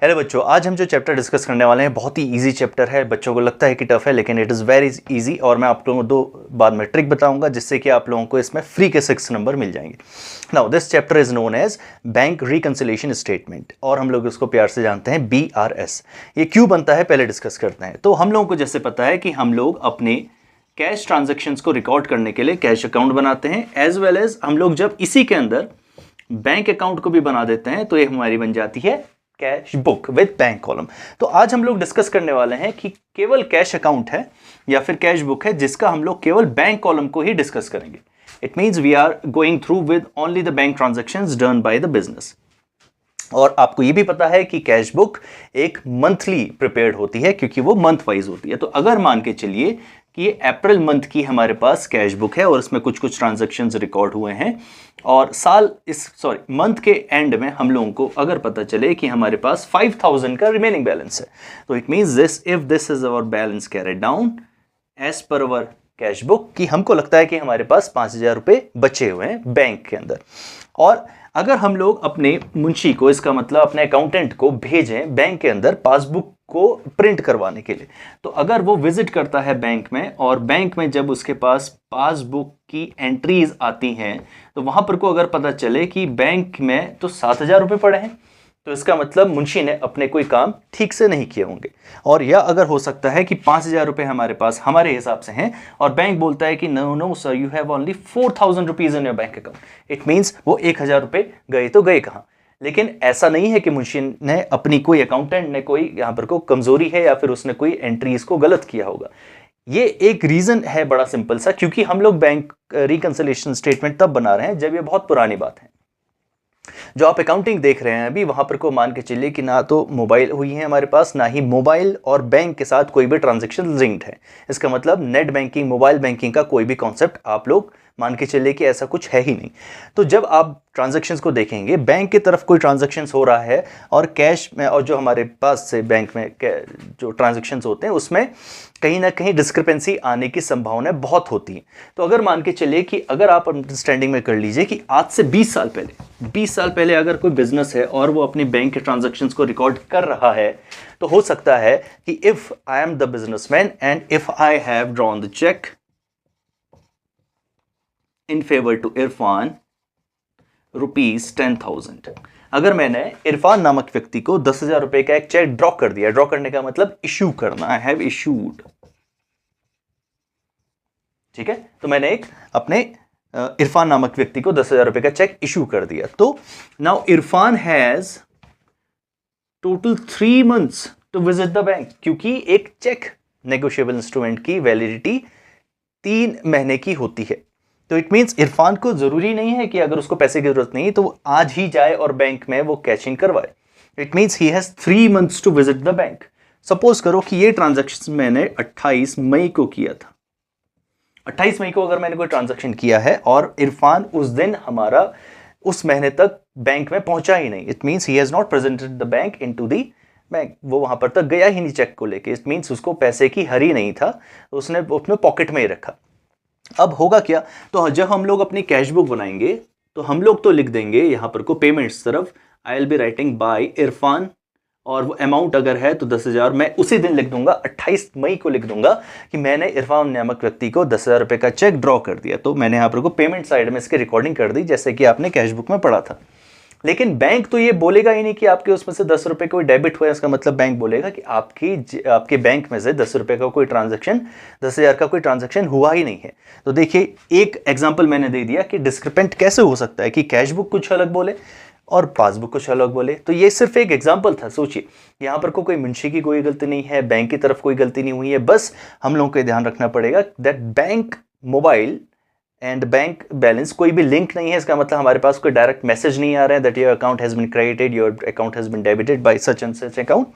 Hello बच्चों, आज हम जो चैप्टर डिस्कस करने वाले हैं बहुत ही इजी चैप्टर है। बच्चों को लगता है कि टफ है, लेकिन इट इज़ वेरी इजी। और मैं आप लोगों को दो बाद में ट्रिक बताऊंगा जिससे कि आप लोगों को इसमें फ्री के 6 नंबर मिल जाएंगे। Now this chapter is known as bank reconciliation statement, और हम लोग इसको प्यार से जानते हैं BRS। ये क्यों बनता है पहले डिस्कस करते हैं। तो हम लोगों को जैसे पता है कि हम लोग अपने कैश ट्रांजेक्शन्स को रिकॉर्ड करने के लिए कैश अकाउंट बनाते हैं, एज वेल एज हम लोग जब इसी के अंदर बैंक अकाउंट को भी बना देते हैं तो ये हमारी बन जाती है cash book with bank column. तो आज हम लोग डिस्कस करने वाले हैं कि केवल कैश अकाउंट है या फिर कैश बुक है जिसका हम लोग केवल बैंक कॉलम को ही डिस्कस करेंगे। It means we are going through with only the bank transactions done by the business. और आपको ये भी पता है कि कैश बुक एक मंथली प्रिपेयर्ड होती है क्योंकि वो मंथ वाइज होती है। तो अगर मान के चलिए कि ये अप्रैल मंथ की हमारे पास कैश बुक है और इसमें कुछ कुछ ट्रांजैक्शंस रिकॉर्ड हुए हैं, और मंथ के एंड में हम लोगों को अगर पता चले कि हमारे पास 5000 का रिमेनिंग बैलेंस है, तो it means this is our balance carried down as per our cash book, कि हमको लगता है कि हमारे पास 5000 रुपए बचे हुए हैं बैंक के अंदर। और अगर हम लोग अपने मुंशी को, इसका मतलब अपने अकाउंटेंट को भेजें बैंक के अंदर पासबुक को प्रिंट करवाने के लिए, तो अगर वो विजिट करता है बैंक में और बैंक में जब उसके पास पासबुक की एंट्रीज आती हैं तो वहां पर को अगर पता चले कि बैंक में तो 7000 रुपये पड़े हैं, तो इसका मतलब मुंशी ने अपने कोई काम ठीक से नहीं किए होंगे। और या अगर हो सकता है कि 5000 रुपये हमारे पास हमारे हिसाब से हैं और बैंक बोलता है कि no sir, you have only 4000 rupees in your bank account. It means वो 1000 रुपये गए तो गए कहाँ। लेकिन ऐसा नहीं है कि मुंशी ने अपनी कोई अकाउंटेंट ने कोई यहाँ पर को कमजोरी है या फिर उसने कोई एंट्रीज को गलत किया होगा। ये एक रीजन है बड़ा सिंपल सा, क्योंकि हम लोग बैंक रिकंसिलिएशन स्टेटमेंट तब बना रहे हैं जब ये बहुत पुरानी बात है। जो आप अकाउंटिंग देख रहे हैं अभी, वहां पर को मान के चलिए कि ना तो मोबाइल हुई है हमारे पास, ना ही मोबाइल और बैंक के साथ कोई भी ट्रांजैक्शन लिंक्ड है। इसका मतलब नेट बैंकिंग, मोबाइल बैंकिंग का कोई भी कॉन्सेप्ट आप लोग मान के चलिए कि ऐसा कुछ है ही नहीं। तो जब आप ट्रांजैक्शंस को देखेंगे, बैंक की तरफ कोई ट्रांजैक्शंस हो रहा है और कैश में, और जो हमारे पास से बैंक में जो ट्रांजैक्शंस होते हैं उसमें कहीं ना कहीं डिस्क्रिपेंसी आने की संभावना बहुत होती है। तो अगर मान के चलिए कि अगर आप अंडरस्टैंडिंग में कर लीजिए कि आज से 20 साल पहले अगर कोई बिजनेस है और वो अपनी बैंक के ट्रांजैक्शंस को रिकॉर्ड कर रहा है, तो हो सकता है कि if I am the businessman and if I have drawn the cheque in favour to Irfan ₹10,000, अगर मैंने इरफान नामक व्यक्ति को 10,000 रुपए का एक चेक ड्रॉ कर दिया, ड्रॉ करने का मतलब इश्यू करना, आई हैव इश्यूड, ठीक है। तो मैंने एक अपने इरफान नामक व्यक्ति को 10,000 रुपए का चेक इश्यू कर दिया। तो now Irfan has total 3 months to visit the bank, क्योंकि एक चेक नेगोशिएबल इंस्ट्रूमेंट की वैलिडिटी 3 महीने की होती है। तो इट मींस इरफान को जरूरी नहीं है कि अगर उसको पैसे की जरूरत नहीं है तो वो आज ही जाए और बैंक में वो कैशिंग करवाए। It means he has 3 months to visit the bank. Suppose करो कि ये ट्रांजैक्शन मैंने 28 मई को किया था। 28 मई को अगर मैंने कोई ट्रांजैक्शन किया है और इरफान उस दिन हमारा उस महीने तक बैंक में पहुंचा ही नहीं, it means he has not presented the bank into the bank, वो वहां पर तक गया ही नहीं चेक को लेके। इट मींस उसको पैसे की हरी नहीं था, उसने अपने पॉकेट में ही रखा। अब होगा क्या, तो जब हम लोग अपनी कैश बुक बनाएंगे तो हम लोग तो लिख देंगे यहाँ पर को पेमेंट्स तरफ आई will be writing by Irfan, और वो अमाउंट अगर है तो 10,000 मैं उसी दिन लिख दूंगा, 28 मई को लिख दूंगा कि मैंने इरफान नामक व्यक्ति को 10,000 रुपये का चेक ड्रॉ कर दिया। तो मैंने यहाँ पर को पेमेंट साइड में इसकी रिकॉर्डिंग कर दी जैसे कि आपने कैश बुक में पढ़ा था। लेकिन बैंक तो ये बोलेगा ही नहीं कि आपके उसमें से 10 रुपये कोई डेबिट हुआ है। इसका मतलब बैंक बोलेगा कि आपके बैंक में से 10 रुपये का कोई ट्रांजैक्शन, 10,000 का कोई ट्रांजैक्शन हुआ ही नहीं है। तो देखिए, एक एग्जांपल मैंने दे दिया कि डिस्क्रिपेंट कैसे हो सकता है कि कैश बुक कुछ अलग बोले और पासबुक कुछ अलग बोले। तो ये सिर्फ एक एग्जाम्पल था। सोचिए, यहाँ पर कोई मुंशी की कोई गलती नहीं है, बैंक की तरफ कोई गलती नहीं हुई है। बस हम लोगों को ध्यान रखना पड़ेगा that bank mobile and bank balance कोई भी लिंक नहीं है। इसका मतलब हमारे पास कोई डायरेक्ट मैसेज नहीं आ रहा है that your account has been credited, your account has been debited by such and such account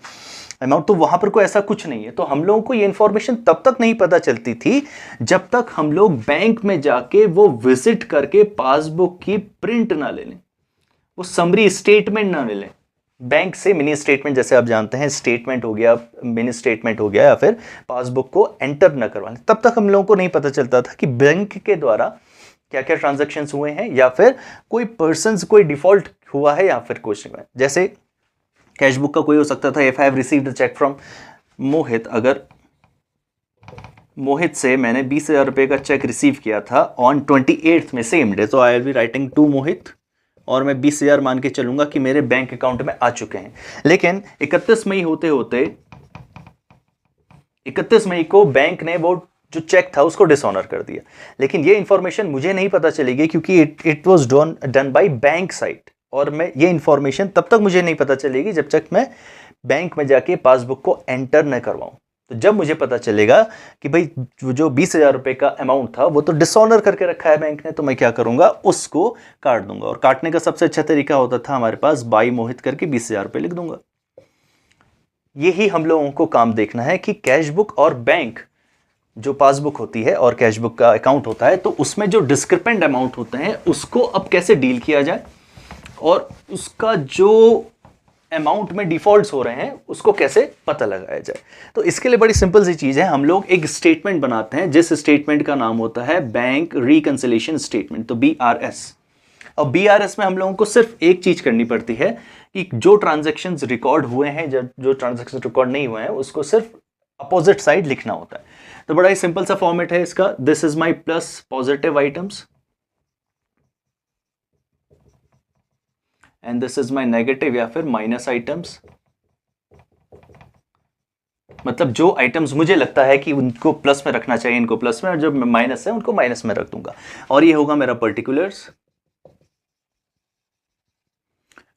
amount. तो वहां पर कोई ऐसा कुछ नहीं है। तो हम लोगों को ये इंफॉर्मेशन तब तक नहीं पता चलती थी जब तक हम लोग बैंक में जाके वो विजिट करके पासबुक की प्रिंट ना ले लें, वो समरी स्टेटमेंट ना ले लें बैंक से। मिनी स्टेटमेंट जैसे आप जानते हैं, स्टेटमेंट हो गया, मिनी स्टेटमेंट हो गया, या फिर पासबुक को एंटर न करवाने, तब तक हम लोगों को नहीं पता चलता था कि बैंक के द्वारा क्या क्या ट्रांजैक्शंस हुए हैं, या फिर कोई पर्सन्स कोई डिफॉल्ट हुआ है, या फिर कुछ नहीं। जैसे कैश बुक का कोई हो सकता था, if I have received a cheque from Mohit, अगर मोहित से मैंने 20,000 रुपये का चेक रिसीव किया था ऑन 28th में सेम डे, तो I will be writing to Mohit और मैं 20,000 मान के चलूंगा कि मेरे बैंक अकाउंट में आ चुके हैं। लेकिन 31 मई होते होते 31 मई को बैंक ने वो जो चेक था उसको डिसऑनर कर दिया। लेकिन ये इंफॉर्मेशन मुझे नहीं पता चलेगी क्योंकि it was done by bank site, और मैं ये इंफॉर्मेशन तब तक मुझे नहीं पता चलेगी जब तक मैं बैंक में जाके पासबुक को एंटर न करवाऊं। तो जब मुझे पता चलेगा कि भाई जो 20,000 रुपये का अमाउंट था वो तो डिसऑनर करके रखा है बैंक ने, तो मैं क्या करूंगा, उसको काट दूंगा। और काटने का सबसे अच्छा तरीका होता था हमारे पास, बाई मोहित करके 20,000 रुपये लिख दूंगा। यही हम लोगों को काम देखना है कि कैश बुक और बैंक जो पासबुक होती है और कैश बुक का अकाउंट होता है, तो उसमें जो डिस्क्रिपेंट अमाउंट होते हैं उसको अब कैसे डील किया जाए, और उसका जो अमाउंट में डिफॉल्ट्स हो रहे हैं उसको कैसे पता लगाया जाए। तो इसके लिए बड़ी सिंपल सी चीज़ है, हम लोग एक स्टेटमेंट बनाते हैं जिस स्टेटमेंट का नाम होता है बैंक रिकंसिलिएशन स्टेटमेंट, तो BRS। और BRS में हम लोगों को सिर्फ एक चीज़ करनी पड़ती है कि जो ट्रांजैक्शंस रिकॉर्ड हुए हैं, जो ट्रांजैक्शन रिकॉर्ड नहीं हुए हैं, उसको सिर्फ अपोजिट साइड लिखना होता है। तो बड़ा ही सिंपल सा फॉर्मेट है इसका, this is my plus positive items and this is my negative या फिर माइनस आइटम्स। मतलब जो आइटम्स मुझे लगता है कि उनको प्लस में रखना चाहिए, इनको प्लस में, और जो माइनस है उनको माइनस में रख दूंगा। और ये होगा मेरा पर्टिकुलर्स,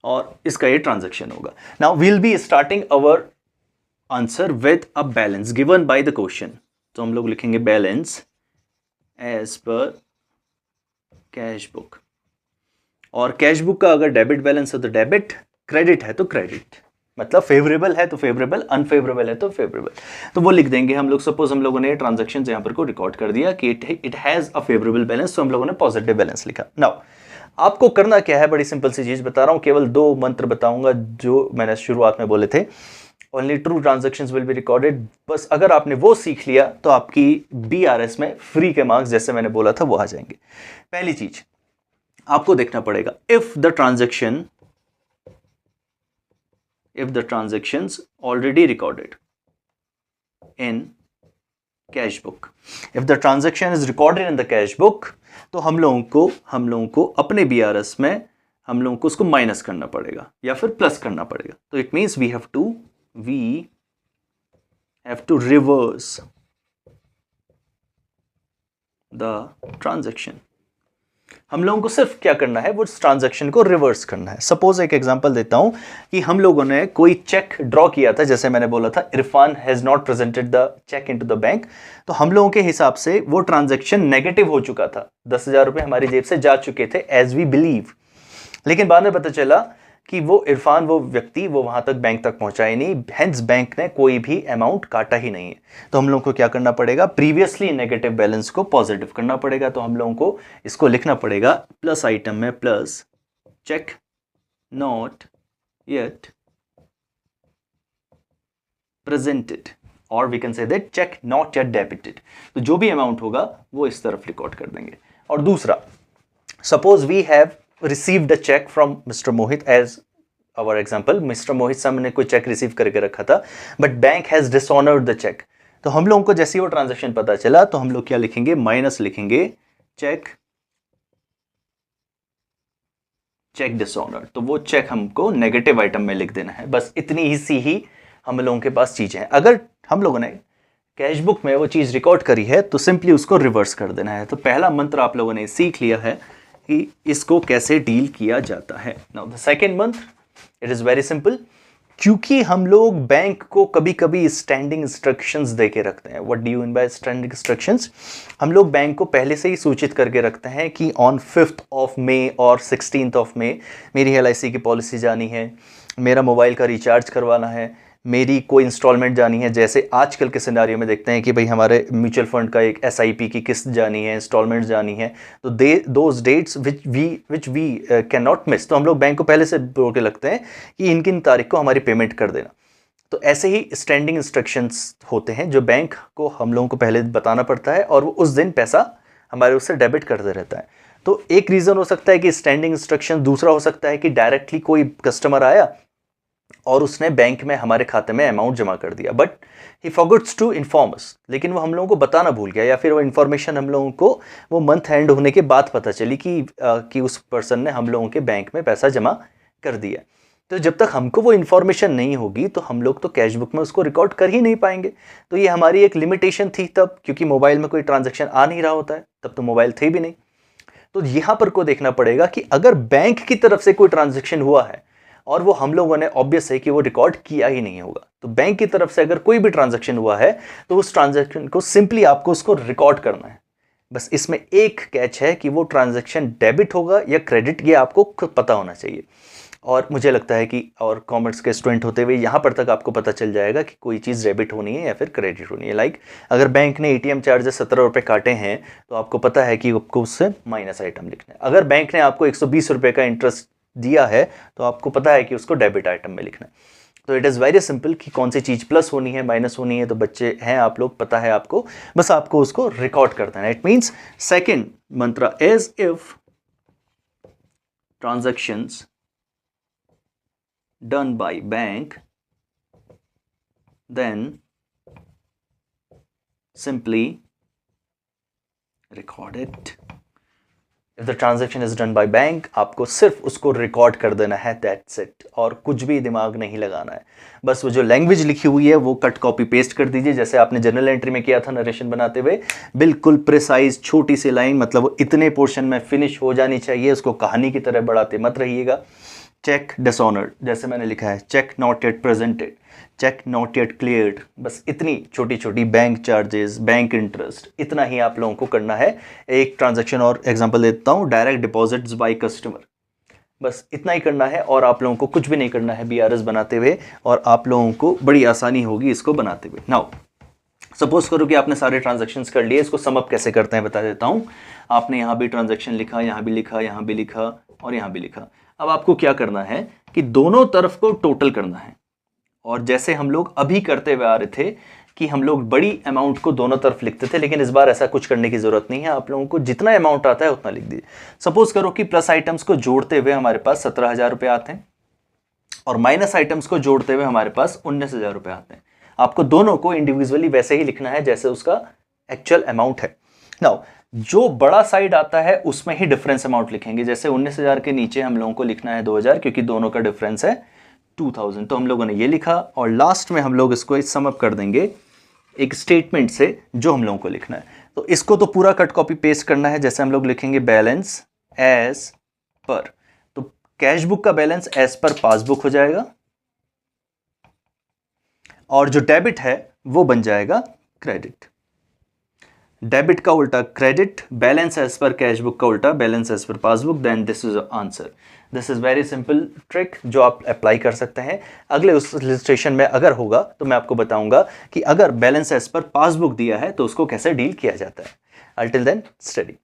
और इसका ये ट्रांजैक्शन होगा। Now we'll be starting our answer with a balance given by the question. तो हम लोग लिखेंगे balance as per cash book, और कैश बुक का अगर डेबिट बैलेंस है तो डेबिट, क्रेडिट है तो क्रेडिट, मतलब फेवरेबल है तो फेवरेबल, अनफेवरेबल है तो फेवरेबल। तो वो लिख देंगे हम लोग। सपोज हम लोगों ने ट्रांजैक्शन यहाँ पर को रिकॉर्ड कर दिया कि it has a favourable balance, तो हम लोगों ने पॉजिटिव बैलेंस लिखा। नाउ आपको करना क्या है, बड़ी सिंपल सी चीज बता रहा हूं, केवल 2 मंत्र बताऊंगा जो मैंने शुरुआत में बोले थे, only true transactions will be recorded. बस अगर आपने वो सीख लिया तो आपकी BRS में फ्री के मार्क्स, जैसे मैंने बोला था, वो आ जाएंगे। पहली चीज आपको देखना पड़ेगा, if the transactions already recorded in cash book, if the transaction is recorded in the cash book, तो हम लोगों को अपने BRS में हम लोगों को उसको माइनस करना पड़ेगा या फिर प्लस करना पड़ेगा। तो it means we have to reverse the transaction. हम लोगों को सिर्फ क्या करना है, वो ट्रांजैक्शन को रिवर्स करना है। सपोज एक एग्जांपल देता हूं कि हम लोगों ने कोई चेक ड्रॉ किया था, जैसे मैंने बोला था Irfan has not presented the cheque into the bank, तो हम लोगों के हिसाब से वो ट्रांजैक्शन नेगेटिव हो चुका था, 10,000 रुपए हमारी जेब से जा चुके थे एज वी बिलीव। लेकिन बाद में पता चला कि वो इरफान, वो व्यक्ति, वो वहां तक बैंक तक पहुंचा ही नहीं, हेंस बैंक ने कोई भी अमाउंट काटा ही नहीं है। तो हम लोगों को क्या करना पड़ेगा, प्रीवियसली नेगेटिव बैलेंस को पॉजिटिव करना पड़ेगा। तो हम लोगों को इसको लिखना पड़ेगा प्लस आइटम में plus cheque not yet presented, और we can say that cheque not yet debited. तो जो भी अमाउंट होगा वो इस तरफ रिकॉर्ड कर देंगे। और दूसरा, suppose we have received a check from Mr. Mohit, as our example, Mr. Mohit साहब ने कोई चेक रिसीव करके रखा था, but bank has dishonored the check। तो हम लोगों को जैसे ही वो ट्रांजैक्शन पता चला तो हम लोग क्या लिखेंगे, माइनस लिखेंगे चेक डिसऑनर्ड। तो वो चेक हमको नेगेटिव आइटम में लिख देना है। बस इतनी ही सी ही हम लोगों के पास चीजें हैं। अगर हम लोगों ने कैश बुक में वो चीज रिकॉर्ड करी है तो सिंपली उसको रिवर्स कर देना है। तो पहला मंत्र आप लोगों ने सीख लिया है कि इसको कैसे डील किया जाता है। नाउ द सेकंड मंत्र, इट इज वेरी सिंपल। क्योंकि हम लोग बैंक को कभी कभी स्टैंडिंग इंस्ट्रक्शंस दे के रखते हैं। What do you mean by standing instructions? हम लोग बैंक को पहले से ही सूचित करके रखते हैं कि ऑन 5th ऑफ मई और 16th ऑफ मई मेरी LIC की पॉलिसी जानी है, मेरा मोबाइल का रिचार्ज करवाना है, मेरी कोई इंस्टॉलमेंट जानी है। जैसे आजकल के सिनारियो में देखते हैं कि भाई हमारे म्यूचुअल फंड का एक SIP की किस्त जानी है, इंस्टॉलमेंट जानी है, तो those dates which we can not miss. तो हम लोग बैंक को पहले से बोल के लगते हैं कि इनकी इन तारीख को हमारी पेमेंट कर देना। तो ऐसे ही स्टैंडिंग इंस्ट्रक्शंस होते हैं जो बैंक को हम लोगों को पहले बताना पड़ता है और वो उस दिन पैसा हमारे उससे डेबिट करते रहता है। तो एक रीज़न हो सकता है कि स्टैंडिंग इंस्ट्रक्शन, दूसरा हो सकता है कि डायरेक्टली कोई कस्टमर आया और उसने बैंक में हमारे खाते में अमाउंट जमा कर दिया, but he forgots to inform us, लेकिन वो हम लोगों को बताना भूल गया, या फिर वो इन्फॉर्मेशन हम लोगों को वो मंथ एंड होने के बाद पता चली कि उस पर्सन ने हम लोगों के बैंक में पैसा जमा कर दिया। तो जब तक हमको वो इन्फॉर्मेशन नहीं होगी तो हम लोग तो कैश बुक में उसको रिकॉर्ड कर ही नहीं पाएंगे। तो ये हमारी एक लिमिटेशन थी तब, क्योंकि मोबाइल में कोई ट्रांजैक्शन आ नहीं रहा होता है, तब तो मोबाइल थे भी नहीं। तो यहाँ पर को देखना पड़ेगा कि अगर बैंक की तरफ से कोई ट्रांजैक्शन हुआ है और वो हम लोगों ने, ऑब्वियस है कि वो रिकॉर्ड किया ही नहीं होगा, तो बैंक की तरफ से अगर कोई भी ट्रांजैक्शन हुआ है तो उस ट्रांजैक्शन को सिंपली आपको उसको रिकॉर्ड करना है। बस इसमें एक कैच है कि वो ट्रांजैक्शन डेबिट होगा या क्रेडिट, ये आपको खुद पता होना चाहिए। और मुझे लगता है कि और कॉमर्स के स्टूडेंट होते हुए यहाँ पर तक आपको पता चल जाएगा कि कोई चीज़ डेबिट होनी है या फिर क्रेडिट होनी है। लाइक अगर बैंक ने ATM चार्जेस 17 रुपये काटे हैं तो आपको पता है कि आपको उससे माइनस आइटम लिखना है। अगर बैंक ने आपको 120 रुपये का इंटरेस्ट दिया है तो आपको पता है कि उसको डेबिट आइटम में लिखना है। तो इट इज़ वेरी सिंपल कि कौन सी चीज़ प्लस होनी है माइनस होनी है। तो बच्चे हैं आप लोग, पता है आपको, बस आपको उसको रिकॉर्ड कर देना है। It means second Mantra is if transactions done by bank, then simply record it. If the transaction is done by bank, आपको सिर्फ उसको रिकॉर्ड कर देना है, that's it, और कुछ भी दिमाग नहीं लगाना है। बस वो जो लैंग्वेज लिखी हुई है वो कट कॉपी पेस्ट कर दीजिए, जैसे आपने जर्नल एंट्री में किया था नरेशन बनाते हुए, बिल्कुल प्रिसाइज छोटी सी लाइन, मतलब वो इतने पोर्शन में फिनिश हो जानी चाहिए, उसको कहानी की तरह बढ़ाते मत रहिएगा। चेक डिसऑनर्ड, जैसे मैंने लिखा है, cheque not yet presented, cheque not yet cleared, बस इतनी छोटी छोटी बैंक चार्जेस, बैंक इंटरेस्ट, इतना ही आप लोगों को करना है। एक ट्रांजैक्शन और एग्जांपल देता हूँ, डायरेक्ट डिपॉजिट्स बाय कस्टमर, बस इतना ही करना है और आप लोगों को कुछ भी नहीं करना है BRS बनाते हुए, और आप लोगों को बड़ी आसानी होगी इसको बनाते हुए। नाउ सपोज करो कि आपने सारे ट्रांजैक्शंस कर लिए, इसको सम अप कैसे करते हैं बता देता हूँ। आपने यहाँ भी ट्रांजैक्शन लिखा, यहाँ भी लिखा, यहाँ भी लिखा और यहाँ भी लिखा। अब आपको क्या करना है कि दोनों तरफ को टोटल करना है, और जैसे हम लोग अभी करते हुए आ रहे थे कि हम लोग बड़ी अमाउंट को दोनों तरफ लिखते थे, लेकिन इस बार ऐसा कुछ करने की जरूरत नहीं है। आप लोगों को जितना अमाउंट आता है उतना लिख दीजिए। सपोज करो कि प्लस आइटम्स को जोड़ते हुए हमारे पास 17,000 रुपये आते हैं और माइनस आइटम्स को जोड़ते हुए हमारे पास 19,000 रुपये आते हैं। आपको दोनों को इंडिविजुअली वैसे ही लिखना है जैसे उसका एक्चुअल अमाउंट है। नाउ जो बड़ा साइड आता है उसमें ही डिफरेंस अमाउंट लिखेंगे, जैसे 19,000 के नीचे हम लोगों को लिखना है 2,000, क्योंकि दोनों का डिफरेंस है 2,000। तो हम लोगों ने ये लिखा, और लास्ट में हम लोग इसको सम अप कर देंगे एक स्टेटमेंट से जो हम लोगों को लिखना है। तो इसको तो पूरा कट कॉपी पेस्ट करना है, जैसे हम लोग लिखेंगे बैलेंस एज पर, तो कैश बुक का बैलेंस एज पर पासबुक हो जाएगा, और जो डेबिट है वो बन जाएगा क्रेडिट। डेबिट का उल्टा credit, balance as per cash book का उल्टा balance as per passbook, then this is answer. This is very simple trick जो आप अप्लाई कर सकते हैं। अगले उस इलस्ट्रेशन में अगर होगा तो मैं आपको बताऊंगा कि अगर बैलेंस एज पर पासबुक दिया है तो उसको कैसे डील किया जाता है। Until then, study.